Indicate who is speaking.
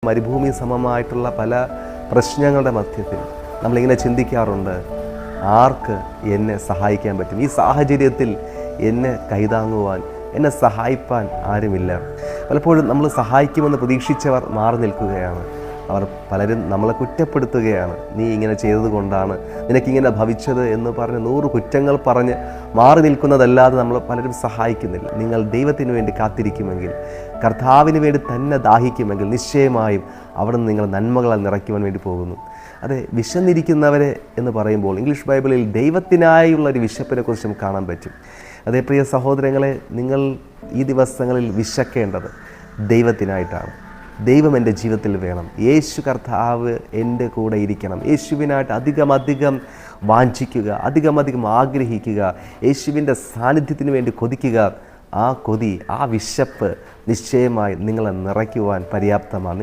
Speaker 1: മരുഭൂമി സമമായിട്ടുള്ള പല പ്രശ്നങ്ങളുടെ മധ്യത്തിൽ നമ്മളിങ്ങനെ ചിന്തിക്കാറുണ്ട്, ആർക്ക് എന്നെ സഹായിക്കാൻ പറ്റും? ഈ സാഹചര്യത്തിൽ എന്നെ കൈതാങ്ങുവാൻ, എന്നെ സഹായിപ്പാൻ ആരുമില്ല. പലപ്പോഴും നമ്മൾ സഹായിക്കുമെന്ന് പ്രതീക്ഷിച്ചവർ മാറി നിൽക്കുകയാണ്. അവർ പലരും നമ്മളെ കുറ്റപ്പെടുത്തുകയാണ്. നീ ഇങ്ങനെ ചെയ്തതുകൊണ്ടാണ് നിനക്കിങ്ങനെ ഭവിച്ചത് എന്ന് പറഞ്ഞ് 100 കുറ്റങ്ങൾ പറഞ്ഞ് മാറി നിൽക്കുന്നതല്ലാതെ നമ്മൾ പലരും സഹായിക്കുന്നില്ല. നിങ്ങൾ ദൈവത്തിന് വേണ്ടി കാത്തിരിക്കുമെങ്കിൽ, കർത്താവിന് വേണ്ടി തന്നെ ദാഹിക്കുമെങ്കിൽ നിശ്ചയമായും അവിടുന്ന് നിങ്ങൾ നന്മകളാൽ നിറയ്ക്കുവാൻ വേണ്ടി പോകുന്നു. അതെ, വിശന്നിരിക്കുന്നവരെ എന്ന് പറയുമ്പോൾ ഇംഗ്ലീഷ് ബൈബിളിൽ ദൈവത്തിനായുള്ള ഒരു വിശപ്പിനെ കുറിച്ച് നമുക്ക് കാണാൻ പറ്റും. അതേ പ്രിയ സഹോദരങ്ങളെ, നിങ്ങൾ ഈ ദിവസങ്ങളിൽ വിശക്കേണ്ടത് ദൈവത്തിനായിട്ടാണ്. ദൈവം എൻ്റെ ജീവിതത്തിൽ വേണം. യേശു കർത്താവ് എൻ്റെ കൂടെ ഇരിക്കണം. യേശുവിനായിട്ട് അധികം വാഞ്ചിക്കുക, അധികം ആഗ്രഹിക്കുക, യേശുവിൻ്റെ സാന്നിധ്യത്തിന് വേണ്ടി കൊതിക്കുക. ആ കൊതി, ആ വിശപ്പ് നിശ്ചയമായി നിങ്ങളെ നിറയ്ക്കുവാൻ പര്യാപ്തമാണ്.